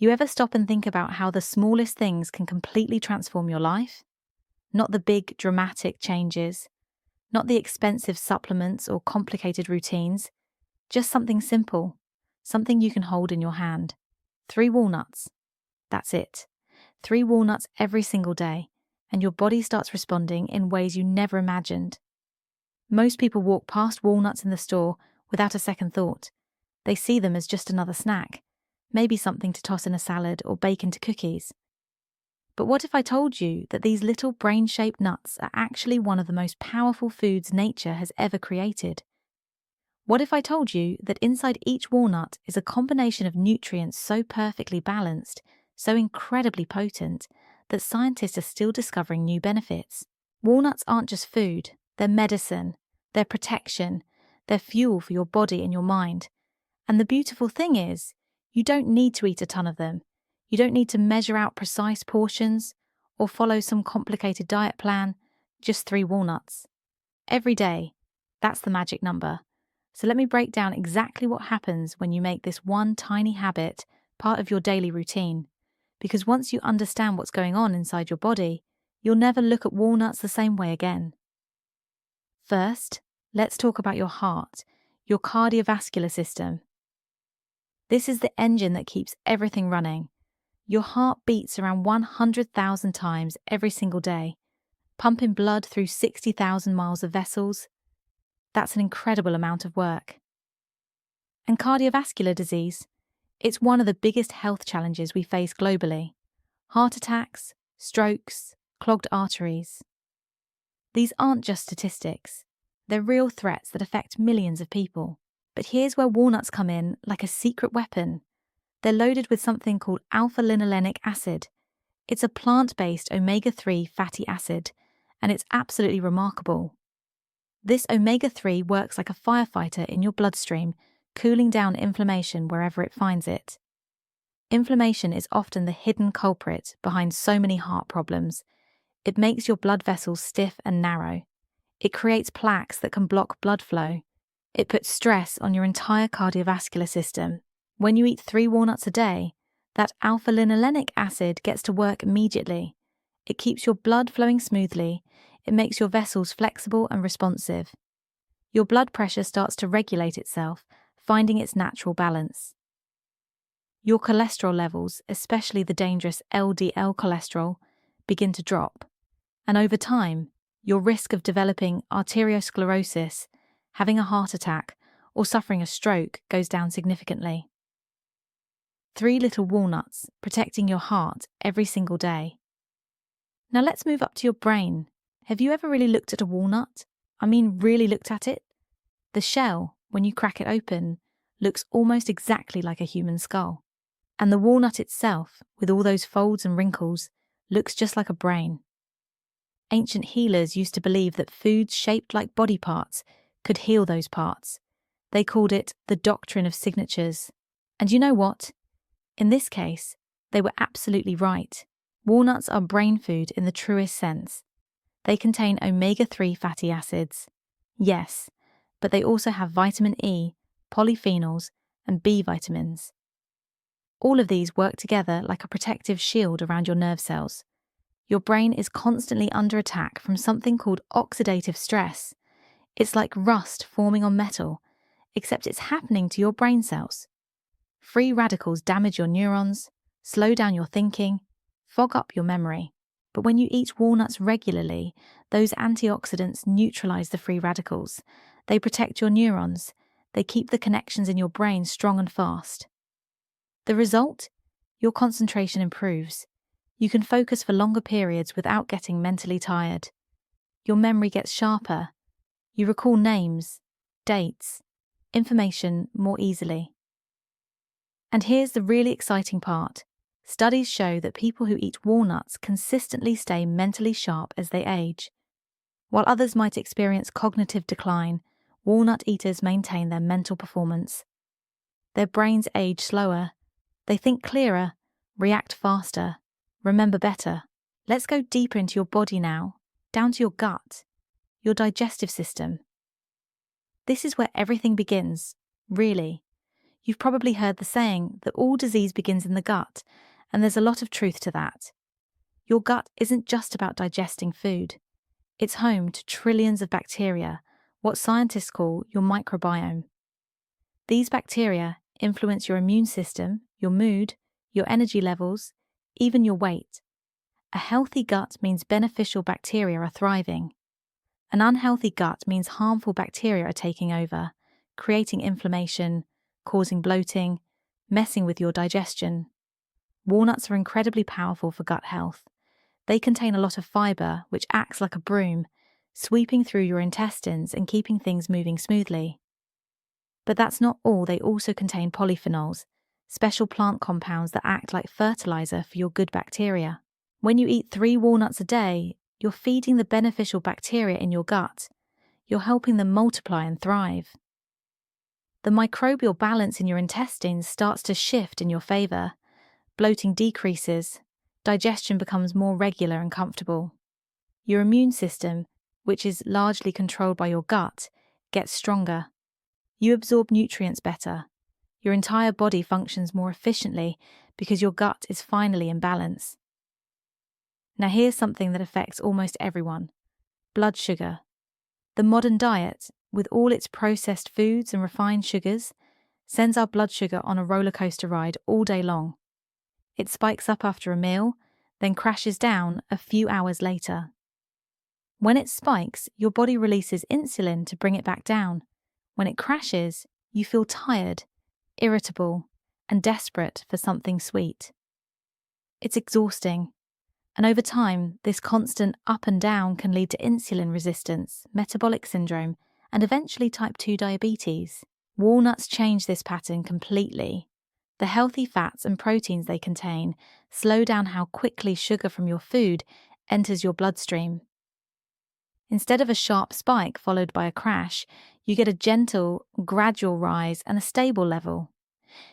You ever stop and think about how the smallest things can completely transform your life? Not the big, dramatic changes, not the expensive supplements or complicated routines, just something simple, something you can hold in your hand. 3 walnuts. That's it. 3 walnuts every single day, and your body starts responding in ways you never imagined. Most people walk past walnuts in the store without a second thought. They see them as just another snack, maybe something to toss in a salad or bake into cookies. But what if I told you that these little brain-shaped nuts are actually one of the most powerful foods nature has ever created? What if I told you that inside each walnut is a combination of nutrients so perfectly balanced, so incredibly potent, that scientists are still discovering new benefits? Walnuts aren't just food, they're medicine, they're protection, they're fuel for your body and your mind. And the beautiful thing is, you don't need to eat a ton of them. You don't need to measure out precise portions or follow some complicated diet plan, just 3 walnuts. Every day, that's the magic number. So let me break down exactly what happens when you make this one tiny habit part of your daily routine. Because once you understand what's going on inside your body, you'll never look at walnuts the same way again. First, let's talk about your heart, your cardiovascular system. This is the engine that keeps everything running. Your heart beats around 100,000 times every single day, pumping blood through 60,000 miles of vessels. That's an incredible amount of work. And cardiovascular disease, it's one of the biggest health challenges we face globally. Heart attacks, strokes, clogged arteries. These aren't just statistics. They're real threats that affect millions of people. But here's where walnuts come in like a secret weapon. They're loaded with something called alpha-linolenic acid. It's a plant-based omega-3 fatty acid, and it's absolutely remarkable. This omega-3 works like a firefighter in your bloodstream, cooling down inflammation wherever it finds it. Inflammation is often the hidden culprit behind so many heart problems. It makes your blood vessels stiff and narrow. It creates plaques that can block blood flow. It puts stress on your entire cardiovascular system. When you eat 3 walnuts a day, that alpha-linolenic acid gets to work immediately. It keeps your blood flowing smoothly. It makes your vessels flexible and responsive. Your blood pressure starts to regulate itself, finding its natural balance. Your cholesterol levels, especially the dangerous LDL cholesterol, begin to drop. And over time, your risk of developing arteriosclerosis, having a heart attack, or suffering a stroke goes down significantly. 3 little walnuts protecting your heart every single day. Now let's move up to your brain. Have you ever really looked at a walnut? I mean, really looked at it? The shell, when you crack it open, looks almost exactly like a human skull. And the walnut itself, with all those folds and wrinkles, looks just like a brain. Ancient healers used to believe that foods shaped like body parts could heal those parts. They called it the doctrine of signatures. And you know what? In this case, they were absolutely right. Walnuts are brain food in the truest sense. They contain omega-3 fatty acids. Yes, but they also have vitamin E, polyphenols, and B vitamins. All of these work together like a protective shield around your nerve cells. Your brain is constantly under attack from something called oxidative stress. It's like rust forming on metal, except it's happening to your brain cells. Free radicals damage your neurons, slow down your thinking, fog up your memory. But when you eat walnuts regularly, those antioxidants neutralize the free radicals. They protect your neurons. They keep the connections in your brain strong and fast. The result? Your concentration improves. You can focus for longer periods without getting mentally tired. Your memory gets sharper. You recall names, dates, information more easily. And here's the really exciting part. Studies show that people who eat walnuts consistently stay mentally sharp as they age. While others might experience cognitive decline, walnut eaters maintain their mental performance. Their brains age slower. They think clearer, react faster, remember better. Let's go deeper into your body now, down to your gut, your digestive system. This is where everything begins, really. You've probably heard the saying that all disease begins in the gut, and there's a lot of truth to that. Your gut isn't just about digesting food. It's home to trillions of bacteria, what scientists call your microbiome. These bacteria influence your immune system, your mood, your energy levels, even your weight. A healthy gut means beneficial bacteria are thriving. An unhealthy gut means harmful bacteria are taking over, creating inflammation, causing bloating, messing with your digestion. Walnuts are incredibly powerful for gut health. They contain a lot of fiber, which acts like a broom, sweeping through your intestines and keeping things moving smoothly. But that's not all. They also contain polyphenols, special plant compounds that act like fertilizer for your good bacteria. When you eat 3 walnuts a day, you're feeding the beneficial bacteria in your gut. You're helping them multiply and thrive. The microbial balance in your intestines starts to shift in your favor. Bloating decreases, digestion becomes more regular and comfortable. Your immune system, which is largely controlled by your gut, gets stronger. You absorb nutrients better. Your entire body functions more efficiently because your gut is finally in balance. Now here's something that affects almost everyone: blood sugar. The modern diet, with all its processed foods and refined sugars, sends our blood sugar on a roller coaster ride all day long. It spikes up after a meal, then crashes down a few hours later. When it spikes, your body releases insulin to bring it back down. When it crashes, you feel tired, irritable, and desperate for something sweet. It's exhausting. And over time, this constant up and down can lead to insulin resistance, metabolic syndrome, and eventually type 2 diabetes. Walnuts change this pattern completely. The healthy fats and proteins they contain slow down how quickly sugar from your food enters your bloodstream. Instead of a sharp spike followed by a crash, you get a gentle, gradual rise and a stable level.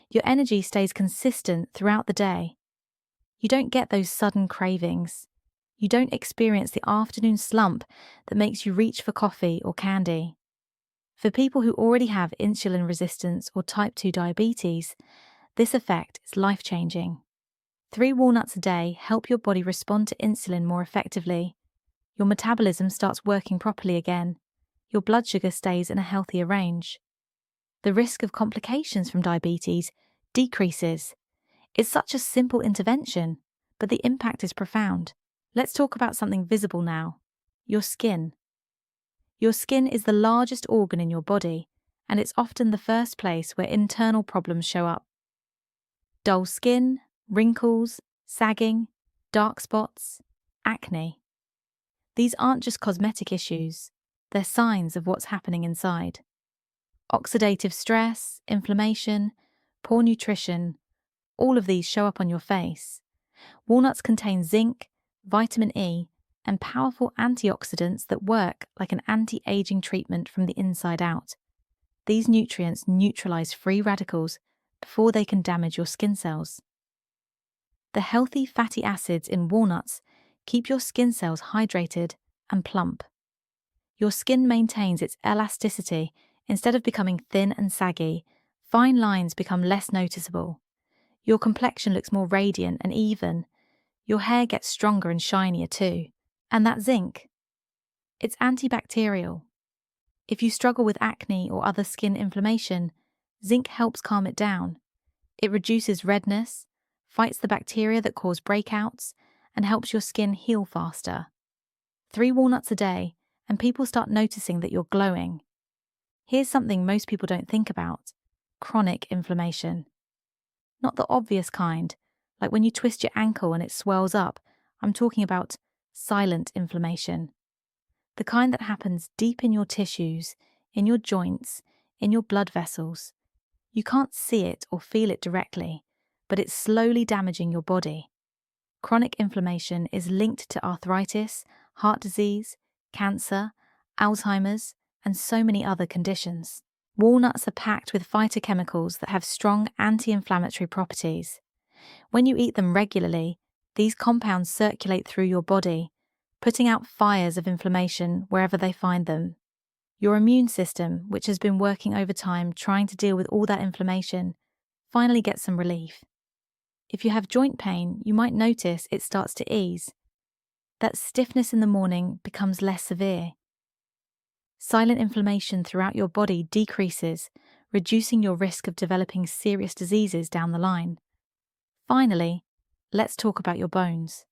Your energy stays consistent throughout the day. You don't get those sudden cravings. You don't experience the afternoon slump that makes you reach for coffee or candy. For people who already have insulin resistance or type 2 diabetes, this effect is life-changing. 3 walnuts a day help your body respond to insulin more effectively. Your metabolism starts working properly again. Your blood sugar stays in a healthier range. The risk of complications from diabetes decreases. It's such a simple intervention, but the impact is profound. Let's talk about something visible now: your skin. Your skin is the largest organ in your body, and it's often the first place where internal problems show up. Dull skin, wrinkles, sagging, dark spots, acne. These aren't just cosmetic issues, they're signs of what's happening inside. Oxidative stress, inflammation, poor nutrition, all of these show up on your face. Walnuts contain zinc, vitamin E, and powerful antioxidants that work like an anti-aging treatment from the inside out. These nutrients neutralize free radicals before they can damage your skin cells. The healthy fatty acids in walnuts keep your skin cells hydrated and plump. Your skin maintains its elasticity. Instead of becoming thin and saggy, fine lines become less noticeable. Your complexion looks more radiant and even. Your hair gets stronger and shinier too. And that zinc, it's antibacterial. If you struggle with acne or other skin inflammation, zinc helps calm it down. It reduces redness, fights the bacteria that cause breakouts, and helps your skin heal faster. 3 walnuts a day, and people start noticing that you're glowing. Here's something most people don't think about: chronic inflammation. Not the obvious kind, like when you twist your ankle and it swells up. I'm talking about silent inflammation. The kind that happens deep in your tissues, in your joints, in your blood vessels. You can't see it or feel it directly, but it's slowly damaging your body. Chronic inflammation is linked to arthritis, heart disease, cancer, Alzheimer's, and so many other conditions. Walnuts are packed with phytochemicals that have strong anti-inflammatory properties. When you eat them regularly, these compounds circulate through your body, putting out fires of inflammation wherever they find them. Your immune system, which has been working overtime trying to deal with all that inflammation, finally get some relief. If you have joint pain, you might notice it starts to ease. That stiffness in the morning becomes less severe. Silent inflammation throughout your body decreases, reducing your risk of developing serious diseases down the line. Finally, let's talk about your bones.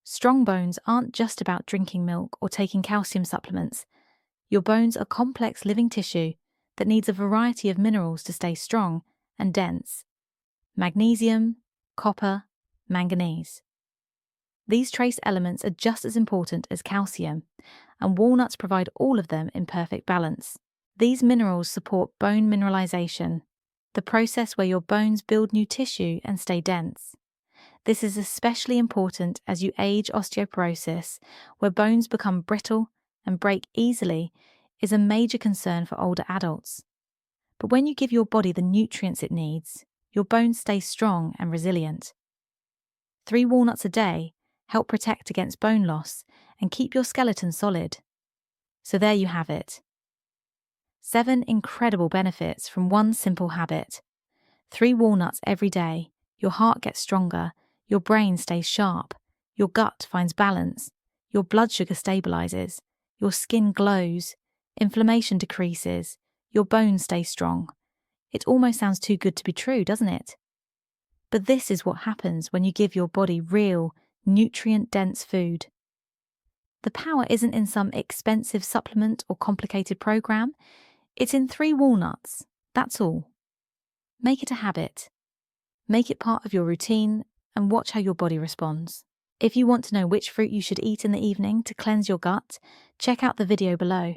Strong bones aren't just about drinking milk or taking calcium supplements. Your bones are complex living tissue that needs a variety of minerals to stay strong and dense. Magnesium, copper, manganese. These trace elements are just as important as calcium, and walnuts provide all of them in perfect balance. These minerals support bone mineralization, the process where your bones build new tissue and stay dense. This is especially important as you age. Osteoporosis, where bones become brittle and break easily, is a major concern for older adults. But when you give your body the nutrients it needs, your bones stay strong and resilient. 3 walnuts a day help protect against bone loss and keep your skeleton solid. So there you have it. 7 incredible benefits from one simple habit. 3 walnuts every day, your heart gets stronger, your brain stays sharp, your gut finds balance, your blood sugar stabilizes, your skin glows, inflammation decreases, your bones stay strong. It almost sounds too good to be true, doesn't it? But this is what happens when you give your body real, nutrient-dense food. The power isn't in some expensive supplement or complicated program. It's in 3 walnuts, that's all. Make it a habit. Make it part of your routine and watch how your body responds. If you want to know which fruit you should eat in the evening to cleanse your gut, check out the video below.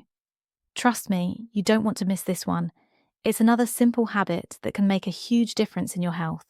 Trust me, you don't want to miss this one. It's another simple habit that can make a huge difference in your health.